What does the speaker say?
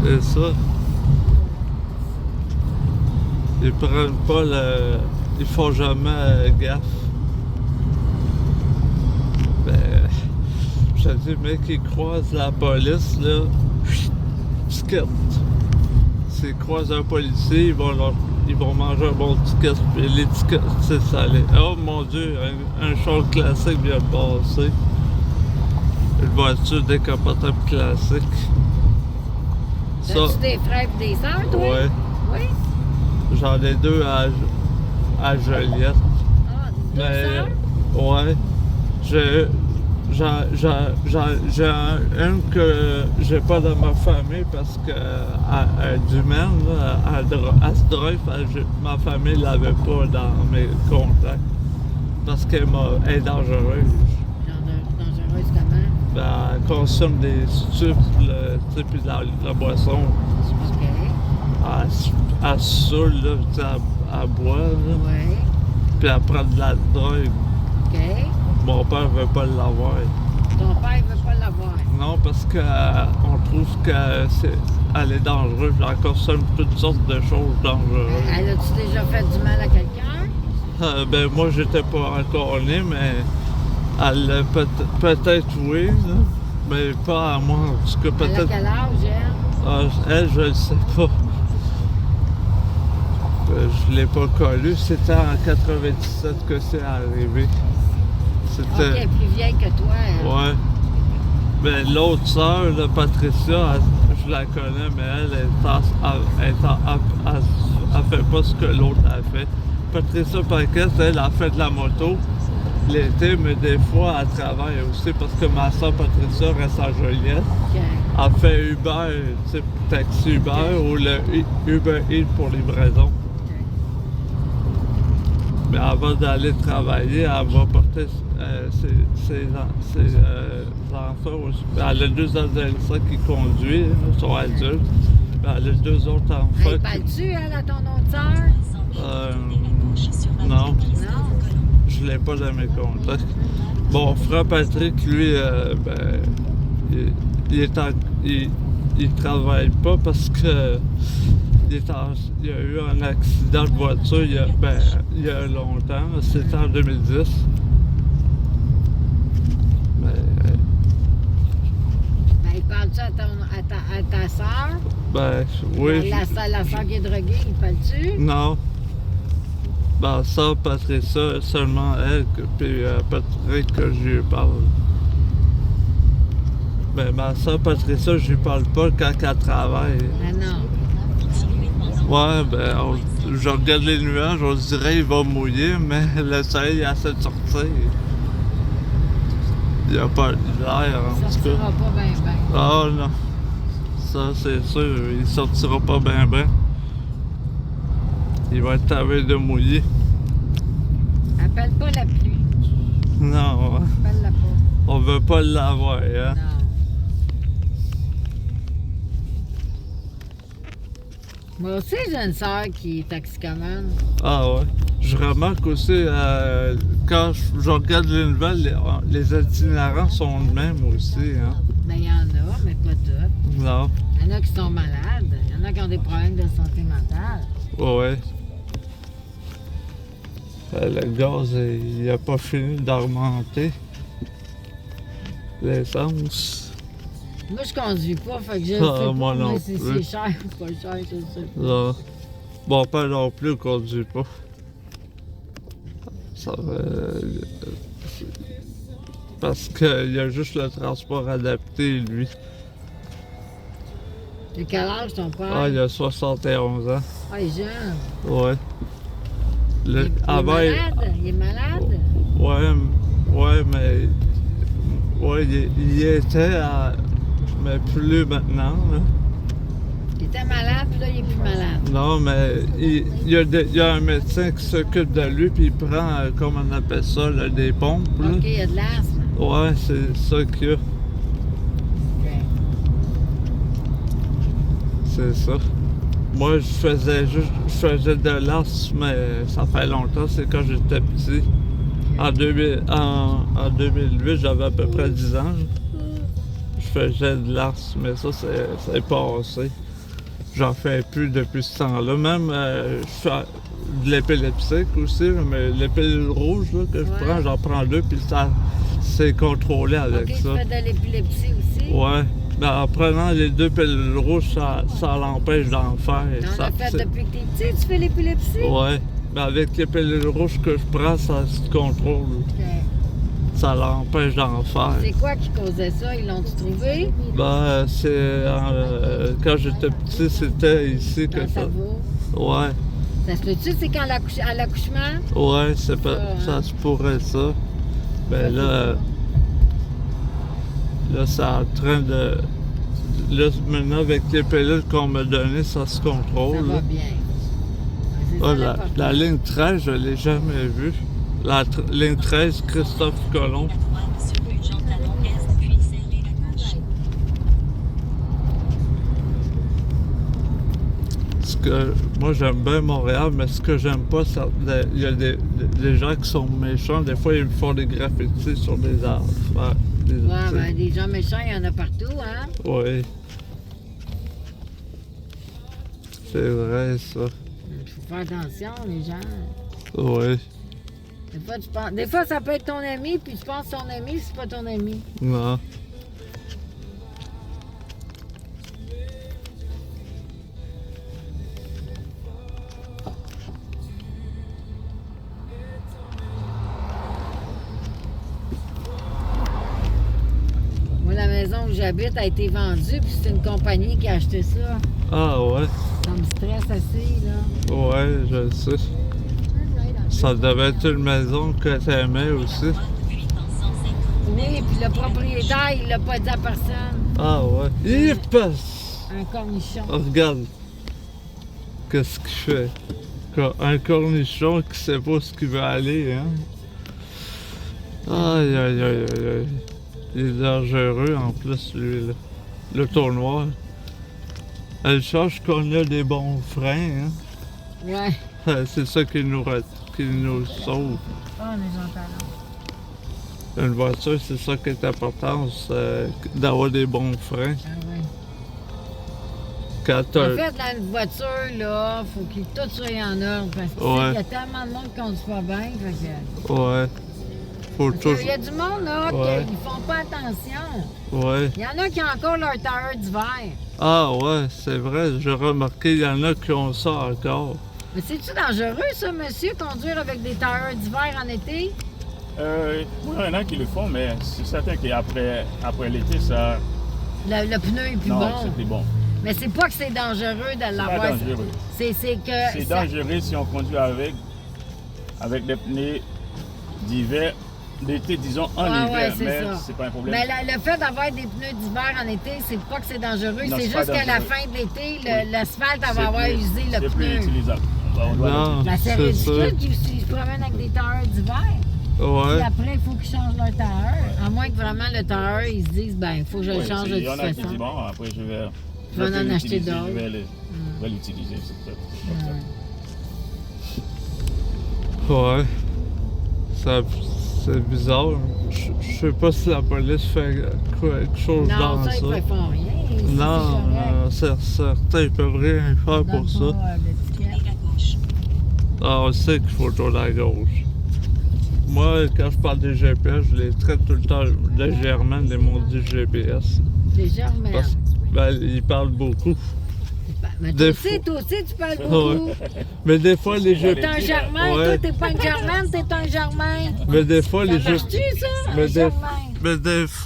C'est ça. Ils prennent pas le... Ils font jamais gaffe. Ben... Je te dis, mec, ils croisent la police, là... Ticket. S'ils croisent un policier, ils vont manger un bon ticket. Puis les tickets, c'est salé. Oh mon Dieu, un char classique vient de passer. Une voiture décapotable classique. As-tu des frères et des sœurs, toi? Ouais. Oui? J'en ai deux à Joliette. Ah, deux sœurs? Ouais. J'ai une que j'ai pas dans ma famille parce que du Maine, elle se drive, ma famille l'avait pas dans mes contacts. Parce qu'elle est dangereuse. Dangereuse comment? Ben, elle consomme des stupes, puis de la boisson. OK. Elle se saoule, là, tu sais, elle boit, là. Oui. Puis elle prend de la drogue. OK. Mon père veut pas l'avoir. Ton père veut pas l'avoir. Non, parce qu'on trouve qu'elle est dangereuse. Elle consomme toutes sortes de choses dangereuses. Elle a-tu déjà fait du mal à quelqu'un? Ben, moi, j'étais pas encore né, mais elle peut-être oui, là. Mais pas à moi. En tout cas, Elle a peut-être. quel âge, elle? Elle, je le sais pas. Je l'ai pas connue. C'était en 97 que c'est arrivé. OK, elle est plus vieille que toi. Hein? Ouais. Mais l'autre sœur, là, Patricia, je la connais, mais elle fait pas ce que l'autre a fait. Patricia Paquette, elle a fait de la moto l'été, mais des fois, elle travaille aussi parce que ma soeur Patricia reste à Joliette. OK. Elle fait Uber, tu sais, taxi Uber ou le Uber Eats pour livraison. Mais avant d'aller travailler, elle va porter ses enfants aussi. Elle a deux adolescents qui conduisent, ils sont adultes. Elle a deux autres enfants. Elle parle-tu, elle, à ton autre sœur? Non, Non. je l'ai pas dans mes contacts. Mon frère Patrick, lui, il travaille pas parce que il y a eu un accident de voiture il y a longtemps, c'était en 2010. Il parle-tu à ta sœur? Ben, oui. La sœur qui est droguée, il parle-tu? Non. Ben, ça, Patricia, seulement elle, puis Patrick, que je lui parle. Ben, ma soeur Patricia, je lui parle pas quand elle travaille. Ah non. Ouais, ben, je regarde les nuages, on se dirait qu'il va mouiller, mais le soleil essaie de sortir. Il n'y a pas l'air, en Ça tout cas. sortira pas bien, bien. Ah non. Ça, c'est sûr, il sortira pas bien, bien. Il va être tavé de mouiller. Appelle pas la pluie. Non, hein. Appelle-la pas. On veut pas l'avoir, hein. Non. Moi aussi, j'ai une sœur qui est toxicomane. Ah ouais. Je remarque aussi, quand je regarde les nouvelles, les itinérants sont de même aussi, hein. Ben, il y en a, mais pas toutes. Non. Il y en a qui sont malades. Il y en a qui ont des problèmes de santé mentale. Ouais. Le gaz, il a pas fini d'augmenter. L'essence. Moi, je conduis pas, fait que je sais Ah, pas moi non si plus. c'est cher ou pas cher, je sais pas. Non. Mon père non plus ne conduit pas. Ça parce qu'il y a juste le transport adapté, lui. De quel âge ton père? Ah, il a 71 ans. Ah, il est jeune. Ouais. Il est malade? Il est malade? Ouais, mais... Ouais, il y était, mais plus maintenant, là. Il était malade, puis là, il est plus malade. Non, mais il y a un médecin qui s'occupe de lui, puis il prend, comme on appelle ça, là, des pompes, là. OK, il y a de l'asthme. Ouais, c'est ça qu'il y a. OK. C'est ça. Moi, je faisais de l'asthme, mais ça fait longtemps, c'est quand j'étais petit. En 2008, j'avais à peu près 10 ans. Je faisais de l'asthme, mais ça, c'est passé. j'en fais plus depuis ce temps-là. Même, je fais de l'épileptique aussi, là, mais les pilules rouges là, que je Ouais. prends, j'en prends 2, puis ça, c'est contrôlé avec Ok, ça. tu fais de l'épilepsie aussi? Ouais. Ben, en prenant les 2 pilules rouges, ça l'empêche d'en faire. T'en Ça, as fait c'est- depuis que t'es petit, tu fais l'épilepsie? Ouais. Mais avec les pilules rouges que je prends, ça se contrôle. Ok. Ça l'empêche d'en faire. C'est quoi qui causait ça? Ils l'ont-tu trouvé? Ben, quand j'étais petit, c'était ici que Dans le ça. cerveau? Ouais. Ça se peut-tu, c'est quand à l'accouchement? Ouais, c'est pas, Ça, hein? ça se pourrait ça. Ben là, c'est en train de. Là, maintenant, avec les pilules qu'on m'a données, ça se Ça contrôle. va là. bien. C'est Ah, ça la l'important. ligne 13, je l'ai jamais vue. Ligne 13, Christophe Colomb. Moi, j'aime bien Montréal, mais ce que j'aime pas, il y a des gens qui sont méchants. Des fois, ils font des graffitis sur des arbres. Ouais, ben, des gens méchants, il y en a partout, hein? Oui. C'est vrai, ça. Il faut faire attention, les gens. Oui. Des fois, ça peut être ton ami, puis tu penses ton ami, c'est pas ton ami. Non. Moi, la maison où j'habite a été vendue, puis c'est une compagnie qui a acheté ça. Ah ouais. Ça me stresse assez, là. Ouais, je le sais. Ça devait être une maison que t'aimais aussi. Oui, puis le propriétaire, il l'a pas dit à personne. Ah ouais. Il passe. Un cornichon. Oh, regarde. Qu'est-ce qu'il fait? Un cornichon qui sait pas ce qu'il veut aller, hein? Aïe, aïe, aïe, aïe, aïe. Il est dangereux en plus, lui, là. Le tournoi. Elle cherche qu'on a des bons freins, Ouais. hein? C'est ça qui nous sauve. Oh, on est gentil. Une voiture, c'est ça qui est important, c'est d'avoir des bons freins. Ah ouais. Quand En t'as... fait, dans une voiture, là, faut qu'il tout soit en ordre. Parce que Ouais. il y a tellement de monde qui conduit pas bien. Fait que... Ouais. Faut Parce toujours... qu'il y a du monde, là, Ouais. qui font pas attention. Ouais. Il y en a qui ont encore leur tailleur d'hiver. Ah ouais, c'est vrai, j'ai remarqué, il y en a qui ont ça encore. Mais c'est-tu dangereux, ça, monsieur, conduire avec des tailleurs d'hiver en été? Oui, il y en a qui le font, mais c'est certain qu'après l'été, ça. Le pneu est plus non, bon. c'est plus bon. Mais c'est pas que c'est dangereux de C'est l'avoir. pas dangereux. C'est que. C'est ça- dangereux si on conduit avec des pneus d'hiver, d'été, disons, en Ah ouais, hiver, c'est mais ça. c'est pas un problème. Mais le fait d'avoir des pneus d'hiver en été, c'est pas que c'est dangereux. Non, C'est c'est juste pas qu'à la dangereux. fin de l'été, Oui. l'asphalte, elle C'est va avoir plus- usé le C'est plus pneu. utilisable. On doit Non, Ben, c'est c'est ça. ridicule qu'ils se promènent avec des tailleurs d'hiver. Puis Ouais. après, il faut qu'ils changent leur tailleur. À moins que vraiment le tailleur, ils se disent, ben, il faut que je le Ouais, change de il y toute en a qui façon. disent, bon, après je vais Je vais en acheter l'utiliser, d'autres. je vais l'utiliser. C'est ça. Ouais. Ouais. C'est bizarre. Je sais pas si la police fait quelque chose Non, dans ça, ça. ils ne font rien. C'est Non, correct. certains ils peuvent rien faire Ils donnent pour ça. pas, l'étiquette. Ah, on sait qu'il faut tourner à gauche. Moi, quand je parle des GPS, je les traite tout le temps légèrement des maudits GPS. Les germaines. Parce ils parlent beaucoup. Mais des toi aussi, tu parles beaucoup. Mais des fois, les T'es GPS... un germain, Ouais. toi, t'es pas une germaine, t'es un germain. Mais des fois, les Ça GPS... marche-tu, ça? Mais Un des- germain. Mais des fois...